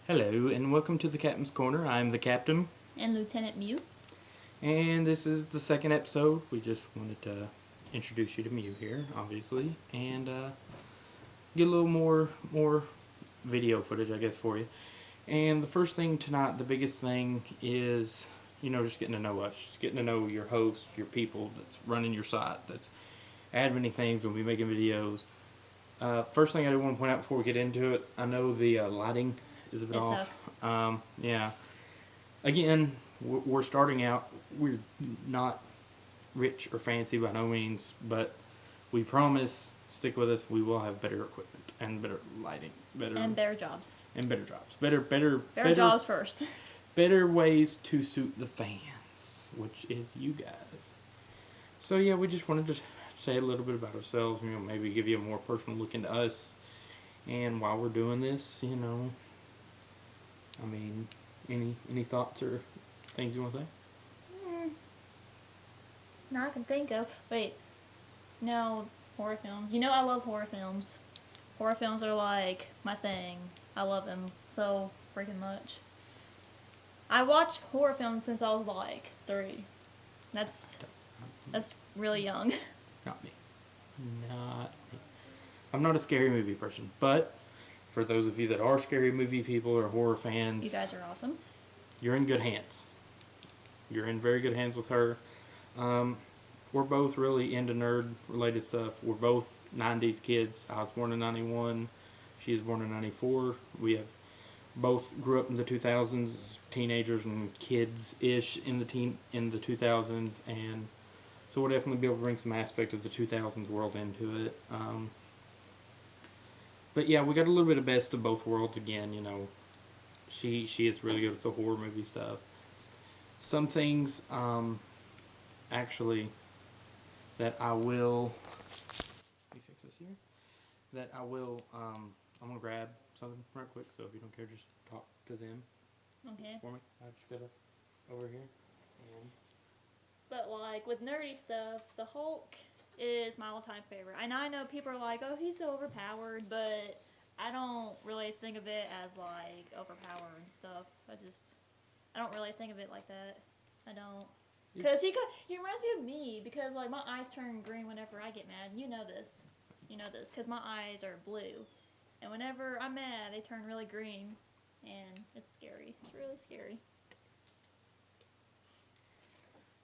Hello, and welcome to the Captain's Corner. I'm the Captain, And Lt.Mew. and this is the second episode. We just wanted to introduce you to Mew here, obviously, and get a little more video footage, I guess, for you. And the first thing tonight, the biggest thing is, just getting to know us, just getting to know your host, your people that's running your site, that's adminning things, and we making videos. First thing I do want to point out before we get into it, I know the lighting is a bit off. Sucks. Yeah. Again, we're starting out. We're not rich or fancy by no means, but we promise, stick with us, we will have better equipment and better lighting, better jobs. Better jobs first. better ways to suit the fans, which is you guys. So yeah, we just wanted to say a little bit about ourselves, maybe give you a more personal look into us. And while we're doing this, I mean, any thoughts or things you want to say? Not I can think of. Wait. No, horror films. You know I love horror films. Horror films are like my thing. I love them so freaking much. I watched horror films since I was like 3. That's really young. Not me. Not me. I'm not a scary movie person, but for those of you that are scary movie people or horror fans, You guys are awesome. You're in good hands. You're in very good hands with her. We're both really into nerd related stuff. We're both 90s kids. I was born in 91. She was born in 94. We have both grew up in the 2000s, teenagers and kids-ish in the 2000s, and so we'll definitely be able to bring some aspect of the 2000s world into it. But yeah, we got a little bit of best of both worlds again. She is really good with the horror movie stuff. Some things, actually, that I will. Let me fix this here. That I will. I'm gonna grab something right quick. So if you don't care, just talk to them. Okay. For me, I just got over here. And But like with nerdy stuff, the Hulk is my all-time favorite. And I know people are like, "Oh, he's so overpowered," but I don't really think of it as like overpowered and stuff. I don't really think of it like that. I don't. Because he reminds me of me, because like my eyes turn green whenever I get mad. You know this. Because my eyes are blue. And whenever I'm mad, they turn really green. And it's scary. It's really scary.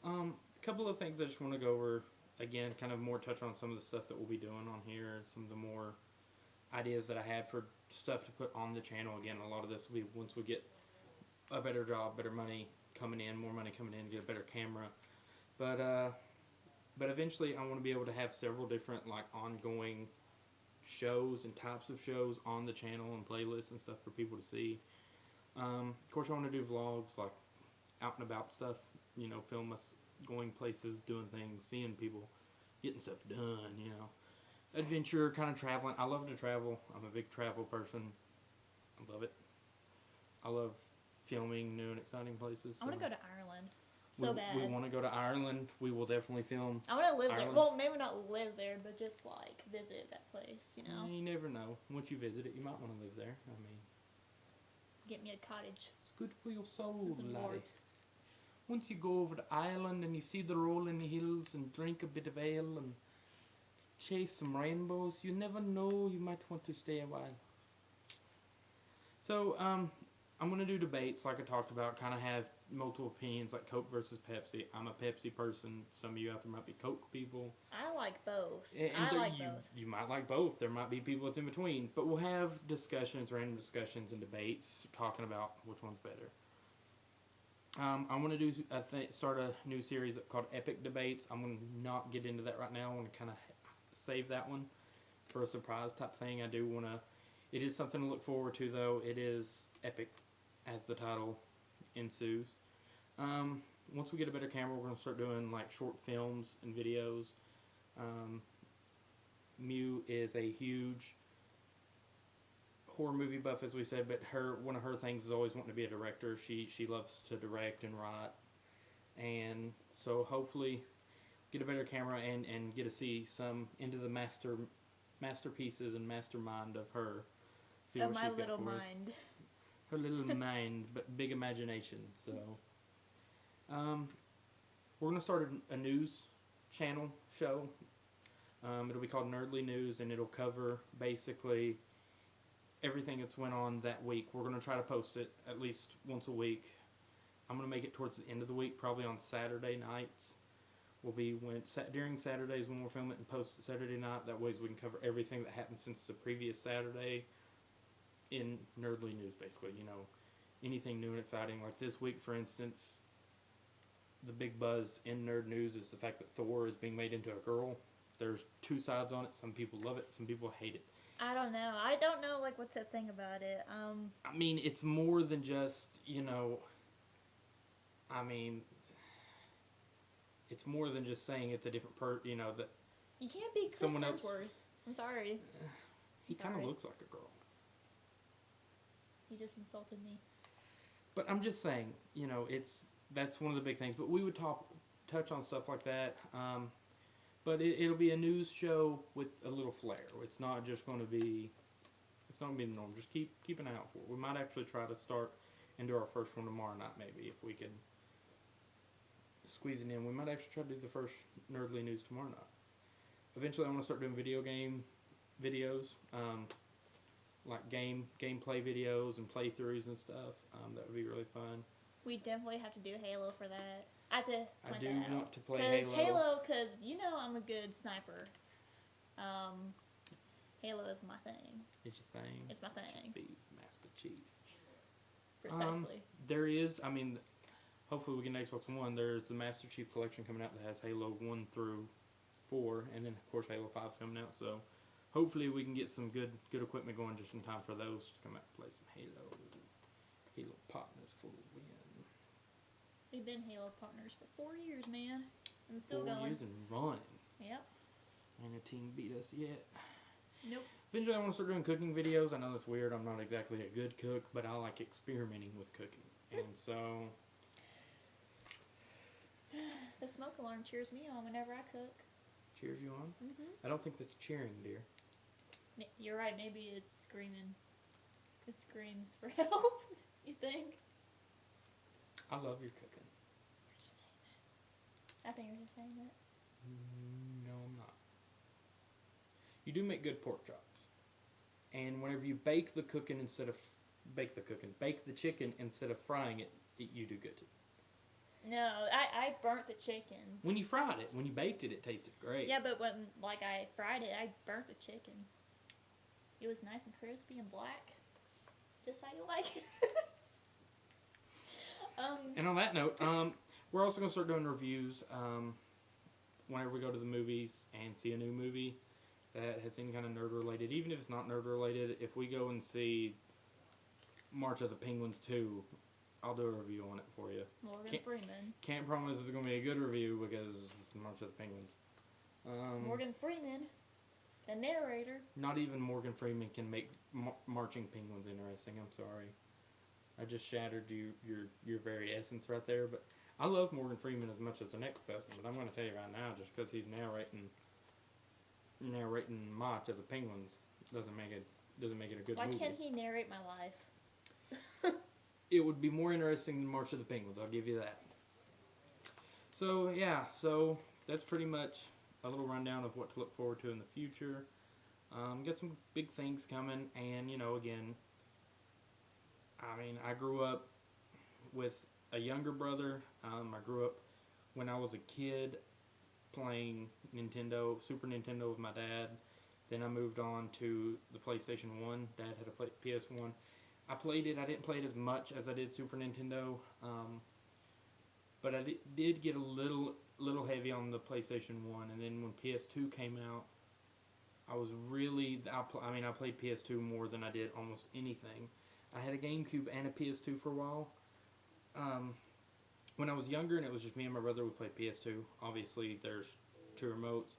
A couple of things I just want to go over again, kind of more touch on some of the stuff that we'll be doing on here, some of the more ideas that I had for stuff to put on the channel. Again, a lot of this will be once we get a better job, better money coming in, more money coming in, get a better camera. But eventually, I want to be able to have several different like ongoing shows and types of shows on the channel and playlists and stuff for people to see. Of course, I want to do vlogs like out and about stuff. Film us going places, doing things, seeing people, getting stuff done. Adventure, kind of traveling. I love to travel. I'm a big travel person. I love it. I love filming new and exciting places. I want to go to Ireland so bad. We want to go to Ireland. We will definitely film. I want to live there. Well, maybe not live there, but just like visit that place. You never know. Once you visit it, you might want to live there. Get me a cottage. It's good for your soul, some laddie. Once you go over to Ireland and you see the rolling hills and drink a bit of ale and chase some rainbows, you never know, you might want to stay a while. So, I'm going to do debates like I talked about, kind of have multiple opinions like Coke versus Pepsi. I'm a Pepsi person. Some of you out there might be Coke people. I like both. You might like both. There might be people that's in between. But we'll have discussions, random discussions and debates talking about which one's better. I want to start a new series called Epic Debates. I'm going to not get into that right now. I want to kind of save that one for a surprise type thing. I do want to. It is something to look forward to, though. It is epic, as the title ensues. Once we get a better camera, we're going to start doing like short films and videos. Mew is a huge horror movie buff, as we said, but one of her things is always wanting to be a director. She loves to direct and write, and so hopefully get a better camera and get to see some into the masterpieces and mastermind of her. See of my little mind. Her little mind, but big imagination. So, we're gonna start a news channel show. It'll be called Nerdly News, and it'll cover basically everything that's went on that week. We're gonna try to post it at least once a week. I'm gonna make it towards the end of the week, probably on Saturday nights. Will be during Saturdays when we'll film it and post it Saturday night. That way we can cover everything that happened since the previous Saturday in Nerdly News, basically. You know, anything new and exciting. Like this week, for instance, the big buzz in Nerd News is the fact that Thor is being made into a girl. There's two sides on it. Some people love it, some people hate it. I don't know. I don't know, like, what to think about it. I mean, it's more than just, you know, I mean, it's more than just saying it's a different you know, that you can't be Chris someone else. Hemsworth. I'm sorry. He kind of looks like a girl. You just insulted me. But I'm just saying, you know, that's one of the big things. But we would touch on stuff like that. But it'll be a news show with a little flair. It's not just going to be. It's not going to be the norm. Just keep an eye out for it. We might actually try to start and do our first one tomorrow night, maybe, if we could squeeze it in. We might actually try to do the first Nerdly News tomorrow night. Eventually, I want to start doing video game videos, like gameplay videos and playthroughs and stuff. That would be really fun. We definitely have to do Halo for that. I have to I point do that out. want to play Halo. Because you know I'm a good sniper. Halo is my thing. It's your thing. It's my thing. Be Master Chief. Precisely. There is, I mean, hopefully we get an Xbox One. There's the Master Chief Collection coming out that has Halo 1 through 4, and then of course Halo 5's coming out. So hopefully we can get some good equipment going just in time for those to come out and play some Halo. Halo partners for the win. We've been Halo partners for 4 years, man, and still 4 going. years and running. Yep. Ain't a team beat us yet. Nope. Eventually I want to start doing cooking videos. I know that's weird. I'm not exactly a good cook, but I like experimenting with cooking. And so... The smoke alarm cheers me on whenever I cook. Cheers you on? Mm-hmm. I don't think that's cheering, dear. You're right. Maybe it's screaming. It screams for help. You think? I love your cooking. You're just saying that. I think you're just saying that. No, I'm not. You do make good pork chops. And whenever you bake the chicken instead of frying it, you do good too. No, I burnt the chicken. When you fried it, when you baked it, it tasted great. Yeah, but when I fried it, I burnt the chicken. It was nice and crispy and black, just how you like it. And on that note, we're also gonna start doing reviews. Whenever we go to the movies and see a new movie that has any kind of nerd related, even if it's not nerd related, if we go and see March of the Penguins 2, I'll do a review on it for you. Morgan Freeman. Can't promise it's going to be a good review because it's March of the Penguins. Morgan Freeman, the narrator. Not even Morgan Freeman can make marching penguins interesting. I'm sorry. I just shattered your very essence right there. But I love Morgan Freeman as much as the next person. But I'm going to tell you right now, just because he's narrating March of the Penguins doesn't make it a good movie. Why can't he narrate my life? It would be more interesting than March of the Penguins, I'll give you that. So, yeah, that's pretty much a little rundown of what to look forward to in the future. Got some big things coming, and, you know, again, I mean, I grew up with a younger brother. I grew up when I was a kid playing Super Nintendo with my dad. Then I moved on to the PlayStation 1. Dad had a PS1. I played it. I didn't play it as much as I did Super Nintendo, but I did get a little heavy on the PlayStation 1. And then when PS2 came out, I played PS2 more than I did almost anything. I had a GameCube and a PS2 for a while. When I was younger and it was just me and my brother, we played PS2. Obviously, there's 2 remotes.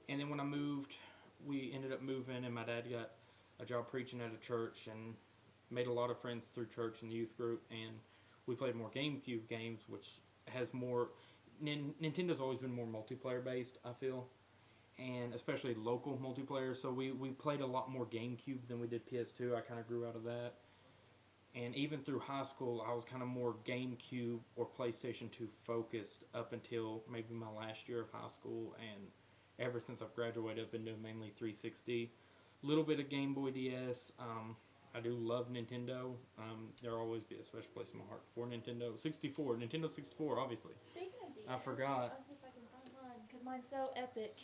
And then when I moved, we ended up moving, and my dad got a job preaching at a church and made a lot of friends through church and the youth group, and we played more GameCube games, which has more... Nintendo's always been more multiplayer based, I feel, and especially local multiplayer, so we played a lot more GameCube than we did PS2. I kind of grew out of that. And even through high school, I was kind of more GameCube or PlayStation 2 focused up until maybe my last year of high school. And ever since I've graduated, I've been doing mainly 360. A little bit of Game Boy DS. I do love Nintendo. There'll always be a special place in my heart for Nintendo 64. Nintendo 64, obviously. Speaking of DS, I forgot. I'll see if I can find mine because mine's so epic.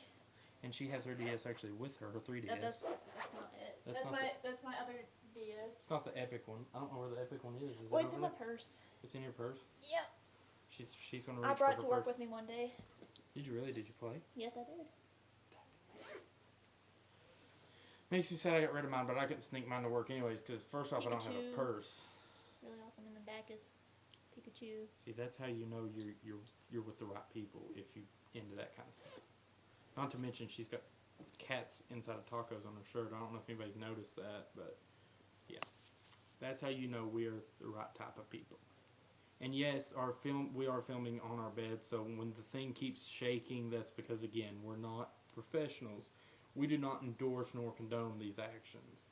And she has her DS actually with her 3DS. That's not it. That's my other DS. It's not the Epic one. I don't know where the Epic one is. Is Oh, it it's in over my there? purse. It's in your purse? Yep. She's gonna reach I brought for it her to work purse. with me one day. Did you really? Did you play? Yes, I did. Makes me sad I got rid of mine, but I couldn't sneak mine to work anyways. Because first off, I don't have a Pikachu. purse. Really awesome. In the back is Pikachu. See, that's how you know you're with the right people if you into that kind of stuff. Not to mention she's got cats inside of tacos on her shirt. I don't know if anybody's noticed that, but yeah, that's how you know we are the right type of people. And yes, we are filming on our bed, so when the thing keeps shaking, that's because again we're not professionals. We do not endorse nor condone these actions,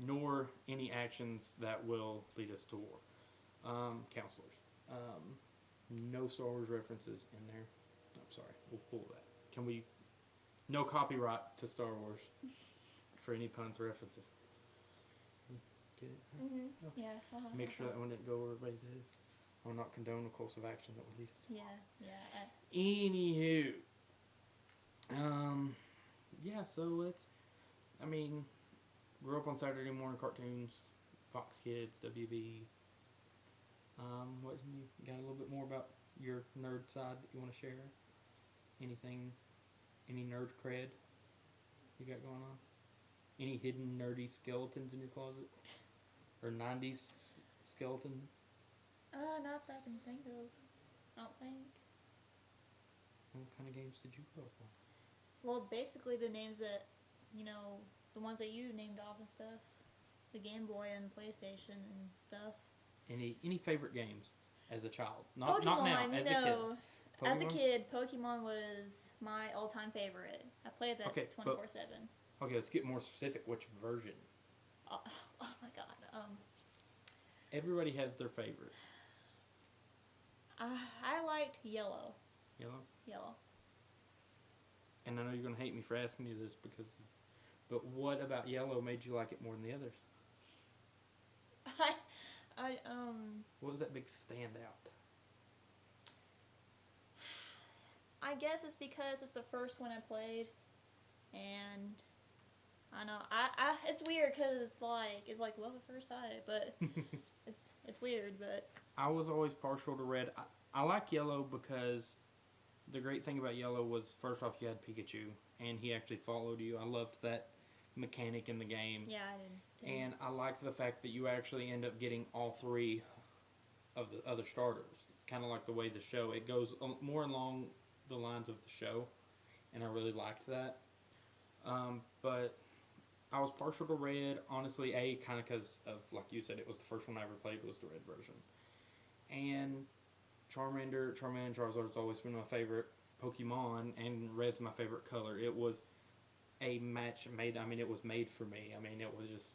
nor any actions that will lead us to war. Counselors, no Star Wars references in there. I'm sorry, we'll pull that. Can we? No copyright to Star Wars for any puns or references. Get it? Mhm. Okay. Yeah. Make sure that one didn't go over everybody's heads. I will not condone a course of action that would lead us to war. Yeah. Anywho, yeah. So it's. I mean, grew up on Saturday morning cartoons, Fox Kids, WB. What you got a little bit more about your nerd side that you want to share? Anything? Any nerd cred you got going on? Any hidden nerdy skeletons in your closet? Or 90s skeleton? Not that I can think of. I don't think. What kind of games did you grow up on? Well, basically the names that, the ones that you named off and stuff. The Game Boy and PlayStation and stuff. Any favorite games as a child? Pokemon, not now, as a kid. As a Pokemon? kid, Pokemon was my all-time favorite. I played that Okay, 24/7. Okay, let's get more specific. Which version? Oh my god. Everybody has their favorite. I liked Yellow. Yellow? And I know you're going to hate me for asking you this but what about Yellow made you like it more than the others? What was that big standout? I guess it's because it's the first one I played, and I know it's weird because it's like love at first sight, but it's weird, but I was always partial to red. I like Yellow because the great thing about Yellow was first off you had Pikachu and he actually followed you. I loved that mechanic in the game. Yeah, I did. And I liked the fact that you actually end up getting all three of the other starters. Kind of like the way the show, it goes more along the lines of the show, and I really liked that. But I was partial to red, honestly, kind of because of, like you said, it was the first one I ever played was the red version. And Charmander and Charizard's always been my favorite Pokemon, and red's my favorite color. It was a match made, it was made for me. It was just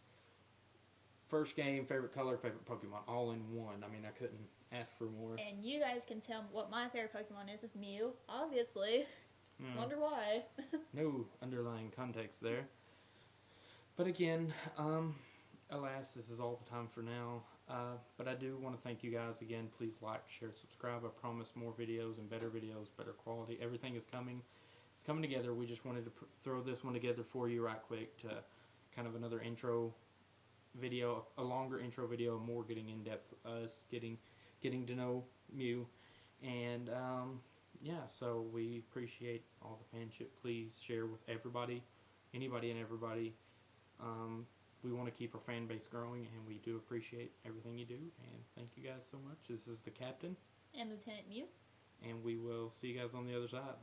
first game, favorite color, favorite Pokemon, all in one. I couldn't ask for more. And you guys can tell what my favorite Pokemon is. It's Mew, obviously. Wonder why. No underlying context there. But again, alas, this is all the time for now. But I do want to thank you guys again. Please like, share, subscribe. I promise more videos and better videos, better quality. Everything is coming. It's coming together. We just wanted to throw this one together for you right quick to kind of another intro video, a longer intro video, more getting in depth with us, getting to know Mew, and yeah. So we appreciate all the fanship. Please share with everybody, anybody and everybody. We want to keep our fan base growing, and we do appreciate everything you do. And thank you guys so much. This is the Captain and Lt.Mew. And we will see you guys on the other side.